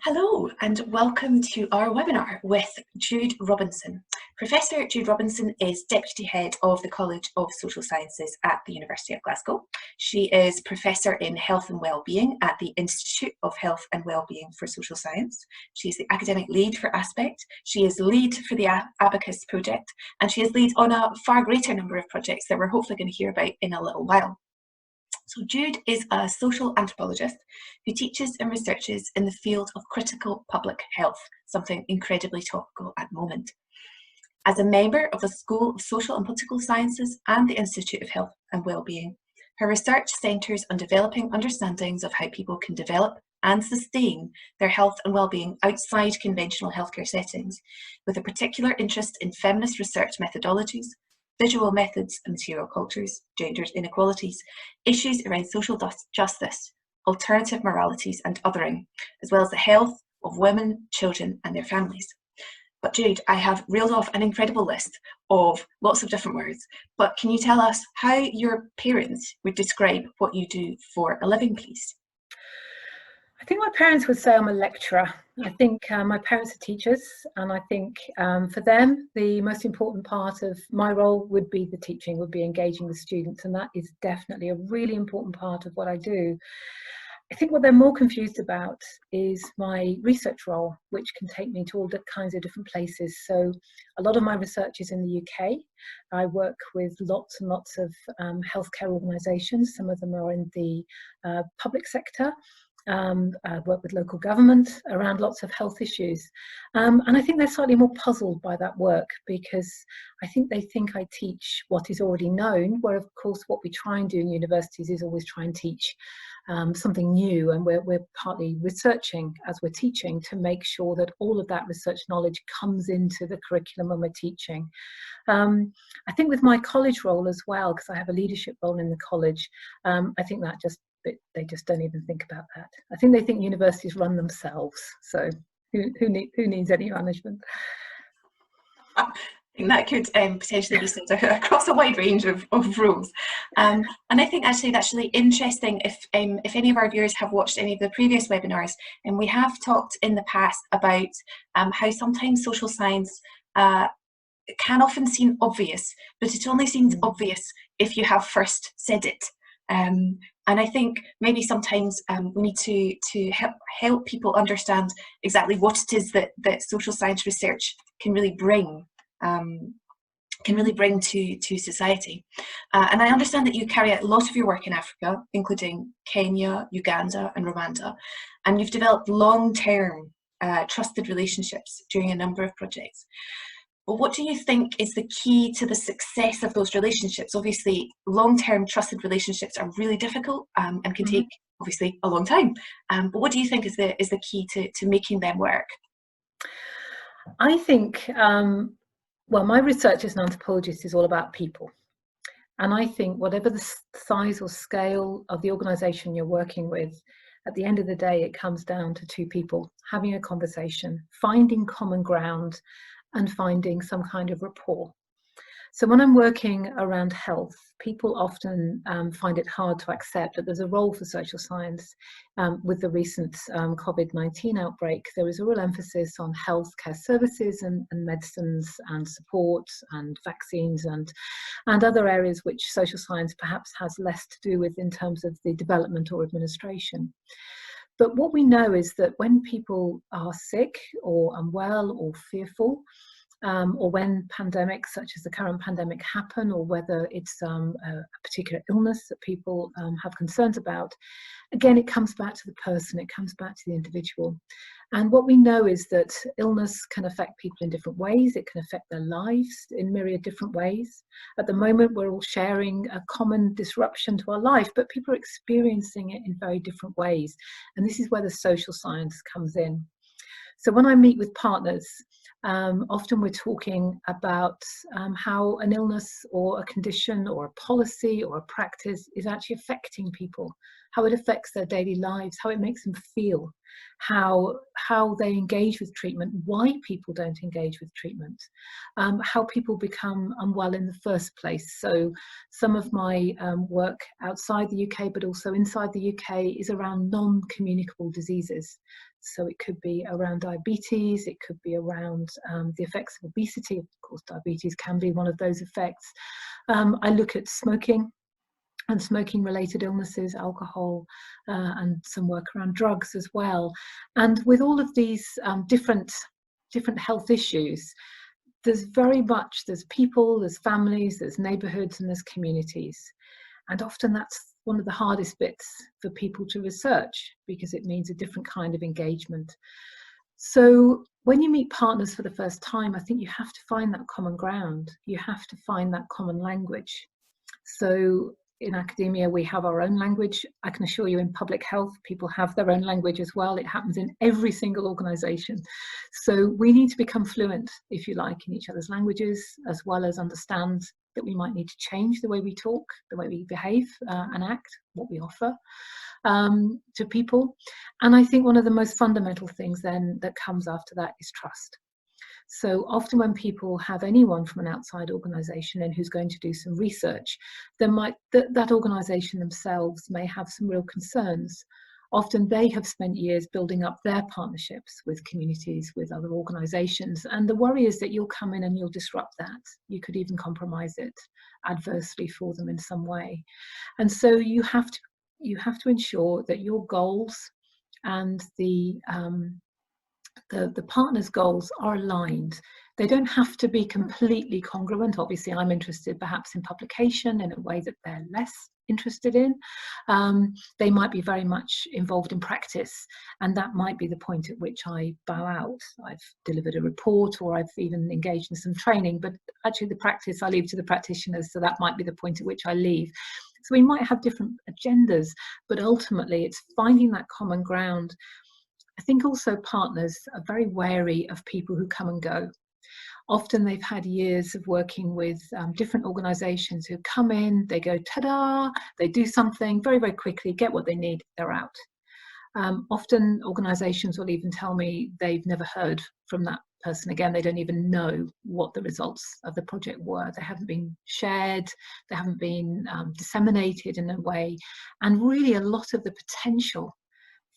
Hello and welcome to our webinar with Jude Robinson. Professor Jude Robinson is Deputy Head of the College of Social Sciences at the University of Glasgow. She is Professor in Health and Wellbeing at the Institute of Health and Wellbeing for Social Science. She is the Academic Lead for Aspect. She is Lead for the Abacus project, and she is Lead on a far greater number of projects that we're hopefully going to hear about in a little while. So Jude is a social anthropologist who teaches and researches in the field of critical public health, something incredibly topical at the moment. As a member of the School of Social and Political Sciences and the Institute of Health and Wellbeing, her research centres on developing understandings of how people can develop and sustain their health and well-being outside conventional healthcare settings, with a particular interest in feminist research methodologies, visual methods and material cultures, gender inequalities, issues around social justice, alternative moralities and othering, as well as the health of women, children and their families. But Jude, I have reeled off an incredible list of lots of different words, but can you tell us how your parents would describe what you do for a living, please? I think my parents would say I'm a lecturer. I think my parents are teachers, and I think for them the most important part of my role would be the teaching, would be engaging with students, and that is definitely a really important part of what I do. I think what they're more confused about is my research role, which can take me to all kinds of different places. So a lot of my research is in the UK. I work with lots and lots of healthcare organisations. Some of them are in the public sector. I work with local government around lots of health issues, and I think they're slightly more puzzled by that work, because I think they think I teach what is already known, where of course what we try and do in universities is always try and teach something new, and we're partly researching as we're teaching to make sure that all of that research knowledge comes into the curriculum when we're teaching. I think with my college role as well, because I have a leadership role in the college, I think that they just don't even think about that. I think they think universities run themselves, so who needs any management? I think that could potentially be said across a wide range of roles. And I think actually that's really interesting. If any of our viewers have watched any of the previous webinars, and we have talked in the past about how sometimes social science can often seem obvious, but it only seems obvious if you have first said it. And I think maybe sometimes we need to help people understand exactly what it is that social science research can really bring to society. And I understand that you carry out a lot of your work in Africa, including Kenya, Uganda and Rwanda, and you've developed long-term trusted relationships during a number of projects. But what do you think is the key to the success of those relationships? Obviously, long-term trusted relationships are really difficult and can take, obviously, a long time. But what do you think is the key to making them work? I think, well, my research as an anthropologist is all about people. And I think whatever the size or scale of the organisation you're working with, at the end of the day, it comes down to two people having a conversation, finding common ground, and finding some kind of rapport. So when I'm working around health, people often find it hard to accept that there's a role for social science. With the recent COVID-19 outbreak, there is a real emphasis on healthcare services and medicines and support and vaccines and other areas which social science perhaps has less to do with in terms of the development or administration. But what we know is that when people are sick or unwell or fearful, or when pandemics such as the current pandemic happen, or whether it's a particular illness that people have concerns about, again, it comes back to the person, it comes back to the individual. And what we know is that illness can affect people in different ways. It can affect their lives in myriad different ways. At the moment, we're all sharing a common disruption to our life, but people are experiencing it in very different ways. And this is where the social science comes in. So when I meet with partners, often we're talking about how an illness or a condition or a policy or a practice is actually affecting people, how it affects their daily lives, how it makes them feel, how they engage with treatment, why people don't engage with treatment, how people become unwell in the first place. So some of my work outside the UK, but also inside the UK, is around non-communicable diseases. So it could be around diabetes, it could be around the effects of obesity. Of course, diabetes can be one of those effects. I look at smoking and smoking-related illnesses, alcohol, and some work around drugs as well. And with all of these different health issues, there's people, there's families, there's neighbourhoods, and there's communities. And often that's one of the hardest bits for people to research, because it means a different kind of engagement. So when you meet partners for the first time, I think you have to find that common ground. You have to find that common language. So in academia, we have our own language. I can assure you in public health, people have their own language as well. It happens in every single organisation. So we need to become fluent, if you like, in each other's languages, as well as understand that we might need to change the way we talk, the way we behave and act, what we offer to people. And I think one of the most fundamental things then that comes after that is trust. So often when people have anyone from an outside organisation in who's going to do some research, that organisation themselves may have some real concerns. Often they have spent years building up their partnerships with communities, with other organisations, and the worry is that you'll come in and you'll disrupt that. You could even compromise it adversely for them in some way. And so you have to ensure that your goals and the partner's goals are aligned. They don't have to be completely congruent. Obviously, I'm interested perhaps in publication in a way that they're less interested in. They might be very much involved in practice, and that might be the point at which I bow out. I've delivered a report, or I've even engaged in some training, but actually the practice I leave to the practitioners, so that might be the point at which I leave. So we might have different agendas, but ultimately it's finding that common ground. I think also partners are very wary of people who come and go. Often they've had years of working with different organisations who come in, they go, ta-da, they do something very, very quickly, get what they need, they're out. Often organisations will even tell me they've never heard from that person again. They don't even know what the results of the project were. They haven't been shared, they haven't been disseminated in a way. And really a lot of the potential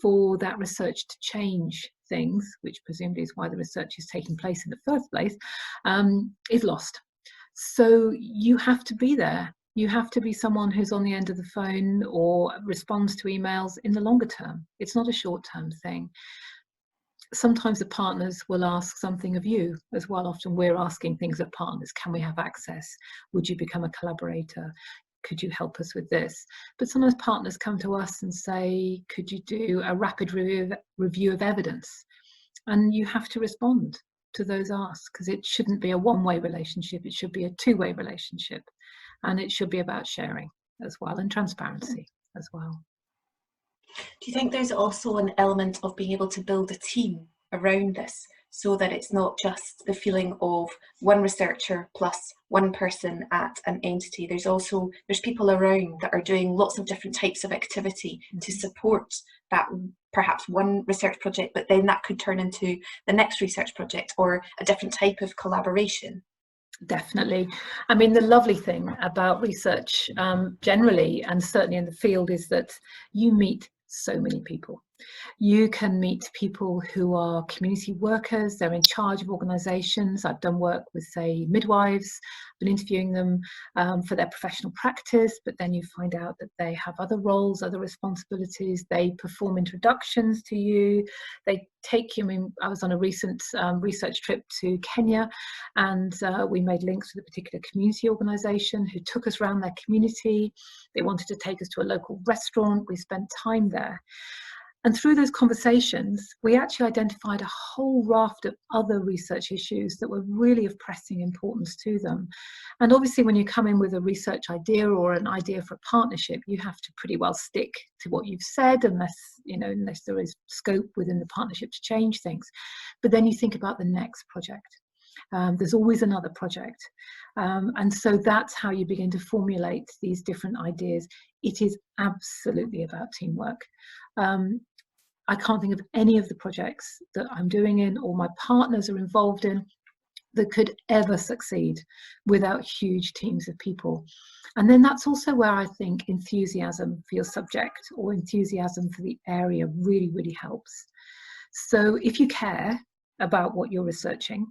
for that research to change things, which presumably is why the research is taking place in the first place, is lost. So you have to be there. You have to be someone who's on the end of the phone or responds to emails in the longer term. It's not a short-term thing. Sometimes the partners will ask something of you as well. Often we're asking things of partners. Can we have access? Would you become a collaborator? Could you help us with this? But sometimes partners come to us and say, could you do a rapid review of evidence? And you have to respond to those asks, because it shouldn't be a one-way relationship. It should be a two-way relationship. And it should be about sharing as well, and transparency as well. Do you think there's also an element of being able to build a team around this, so that it's not just the feeling of one researcher plus one person at an entity? There's people around that are doing lots of different types of activity to support that perhaps one research project, but then that could turn into the next research project or a different type of collaboration. Definitely. I mean, the lovely thing about research generally, and certainly in the field, is that you meet so many people. You can meet people who are community workers, they're in charge of organisations. I've done work with, say, midwives, been interviewing them for their professional practice, but then you find out that they have other roles, other responsibilities. They perform introductions to you. They take you. I mean, I was on a recent research trip to Kenya, and we made links with a particular community organisation who took us around their community. They wanted to take us to a local restaurant. We spent time there. And through those conversations, we actually identified a whole raft of other research issues that were really of pressing importance to them. And obviously, when you come in with a research idea or an idea for a partnership, you have to pretty well stick to what you've said, unless there is scope within the partnership to change things. But then you think about the next project. There's always another project. And so that's how you begin to formulate these different ideas. It is absolutely about teamwork. I can't think of any of the projects that I'm doing in or my partners are involved in that could ever succeed without huge teams of people. And then that's also where I think enthusiasm for your subject or enthusiasm for the area really, really helps. So if you care about what you're researching,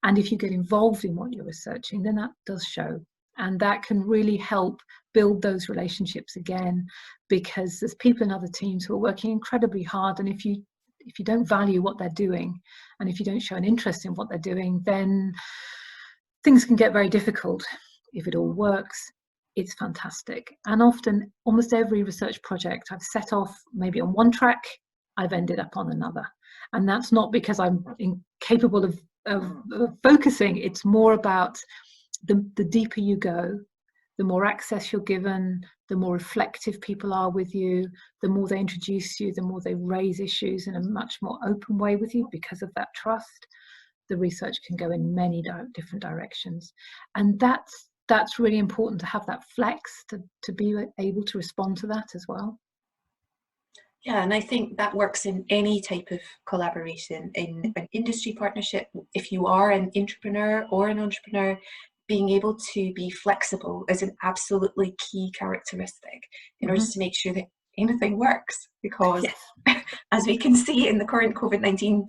and if you get involved in what you're researching, then that does show. And that can really help build those relationships again, because there's people in other teams who are working incredibly hard. And if you don't value what they're doing, and if you don't show an interest in what they're doing, then things can get very difficult. If it all works, it's fantastic. And often, almost every research project I've set off maybe on one track, I've ended up on another. And that's not because I'm incapable of focusing. It's more about the deeper you go, the more access you're given, the more reflective people are with you, the more they introduce you, the more they raise issues in a much more open way with you because of that trust. The research can go in many different directions. And that's really important, to have that flex, to be able to respond to that as well. Yeah, and I think that works in any type of collaboration, in an industry partnership. If you are an entrepreneur, being able to be flexible is an absolutely key characteristic in order to make sure that anything works. Because as we can see in the current COVID-19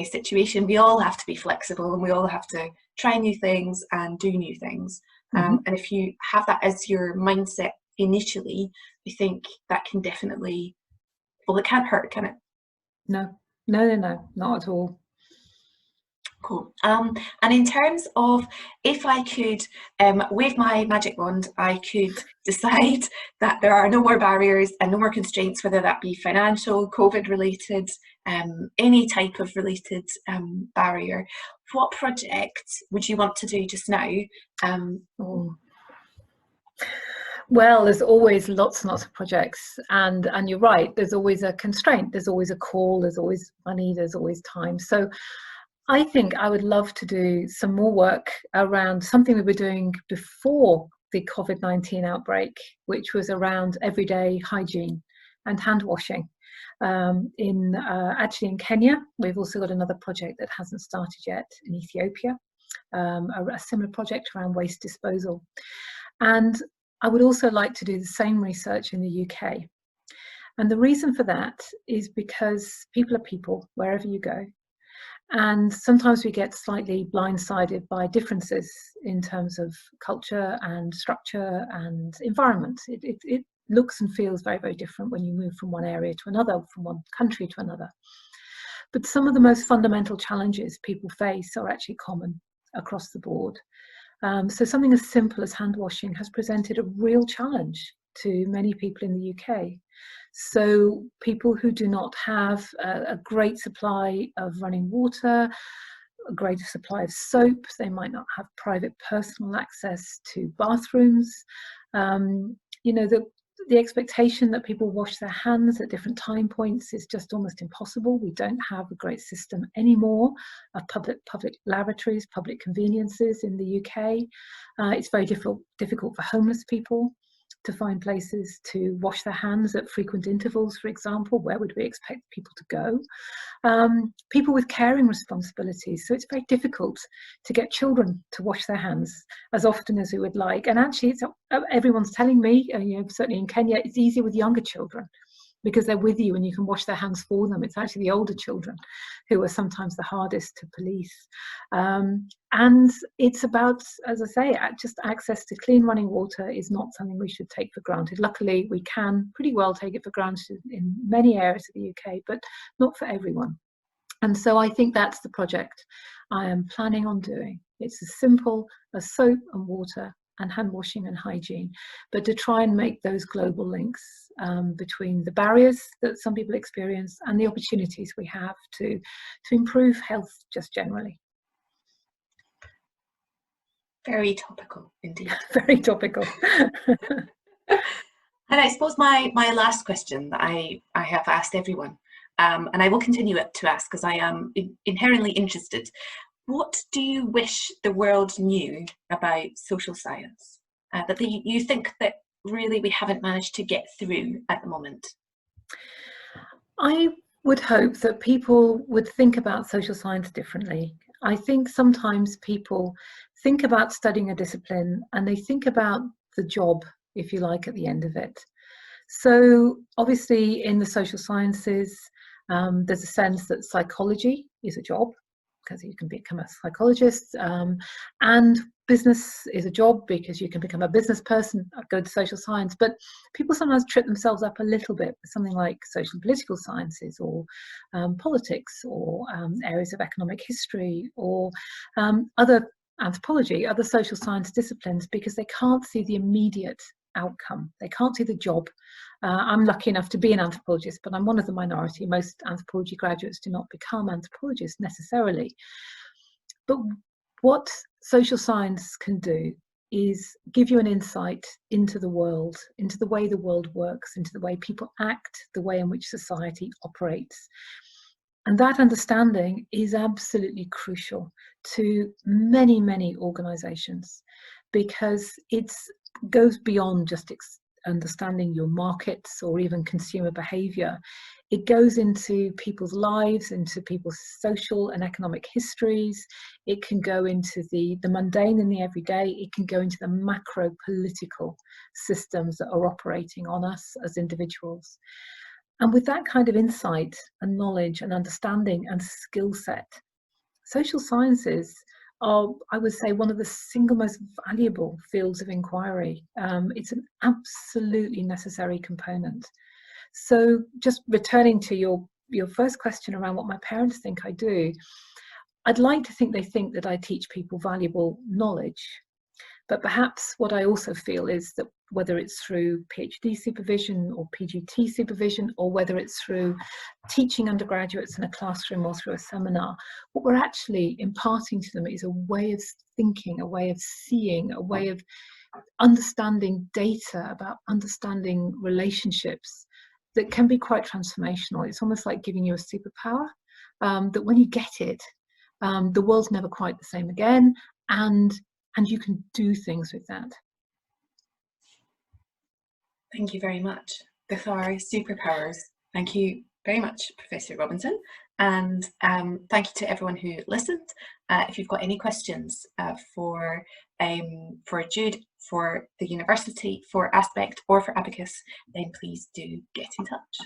situation, we all have to be flexible, and we all have to try new things and do new things. And if you have that as your mindset initially, I think that can definitely, well, it can't hurt, can it? No, not at all. Cool. And in terms of, if I could wave my magic wand, I could decide that there are no more barriers and no more constraints, whether that be financial, COVID related, any type of related barrier. What project would you want to do just now? Well, there's always lots and lots of projects, and you're right, there's always a constraint, there's always a call, there's always money, there's always time. So I think I would love to do some more work around something we were doing before the COVID-19 outbreak, which was around everyday hygiene and hand washing. Actually in Kenya, we've also got another project that hasn't started yet in Ethiopia, a similar project around waste disposal. And I would also like to do the same research in the UK. And the reason for that is because people are people wherever you go. And sometimes we get slightly blindsided by differences in terms of culture and structure and environment. It looks and feels very, very different when you move from one area to another, from one country to another. But some of the most fundamental challenges people face are actually common across the board. So something as simple as hand washing has presented a real challenge to many people in the UK. So people who do not have a great supply of running water, a greater supply of soap, they might not have private personal access to bathrooms. You know, the expectation that people wash their hands at different time points is just almost impossible. We don't have a great system anymore of public lavatories, public conveniences in the UK. It's very difficult for homeless people to find places to wash their hands at frequent intervals, for example. Where would we expect people to go? People with caring responsibilities. So it's very difficult to get children to wash their hands as often as we would like. And actually, everyone's telling me, you know, certainly in Kenya, it's easier with younger children because they're with you and you can wash their hands for them. It's actually the older children who are sometimes the hardest to police. And it's about, as I say, just access to clean running water is not something we should take for granted. Luckily, we can pretty well take it for granted in many areas of the UK, but not for everyone. And so I think that's the project I am planning on doing. It's as simple as soap and water and hand washing and hygiene, but to try and make those global links between the barriers that some people experience and the opportunities we have to improve health just generally. Very topical indeed. Very topical. And I suppose my last question that I have asked everyone, and I will continue to ask because I am inherently interested. What do you wish the world knew about social science that you think that really we haven't managed to get through at the moment? I would hope that people would think about social science differently. I think sometimes people think about studying a discipline and they think about the job, if you like, at the end of it. So obviously in the social sciences, There's a sense that psychology is a job, because you can become a psychologist, and business is a job because you can become a business person, go to social science. But people sometimes trip themselves up a little bit with something like social and political sciences, or politics, or areas of economic history, or other anthropology, other social science disciplines, because they can't see the immediate outcome. They can't see the job. I'm lucky enough to be an anthropologist, but I'm one of the minority. Most anthropology graduates do not become anthropologists necessarily. But what social science can do is give you an insight into the world, into the way the world works, into the way people act, the way in which society operates. And that understanding is absolutely crucial to many, many organizations, because it goes beyond just understanding your markets or even consumer behavior. It goes into people's lives, into people's social and economic histories. It can go into the mundane and the everyday. It can go into the macro political systems that are operating on us as individuals. And with that kind of insight and knowledge and understanding and skill set, social sciences are, I would say, one of the single most valuable fields of inquiry. It's an absolutely necessary component. So just returning to your first question around what my parents think I do, I'd like to think they think that I teach people valuable knowledge. But perhaps what I also feel is that whether it's through PhD supervision or PGT supervision, or whether it's through teaching undergraduates in a classroom or through a seminar, what we're actually imparting to them is a way of thinking, a way of seeing, a way of understanding data, about understanding relationships that can be quite transformational. It's almost like giving you a superpower, that when you get it, the world's never quite the same again, and you can do things with that. Thank you very much. The are superpowers. Thank you very much, Professor Robinson. And thank you to everyone who listened. If you've got any questions for Jude, for the university, for Aspect, or for Abacus, then please do get in touch.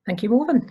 Thank you, Morven.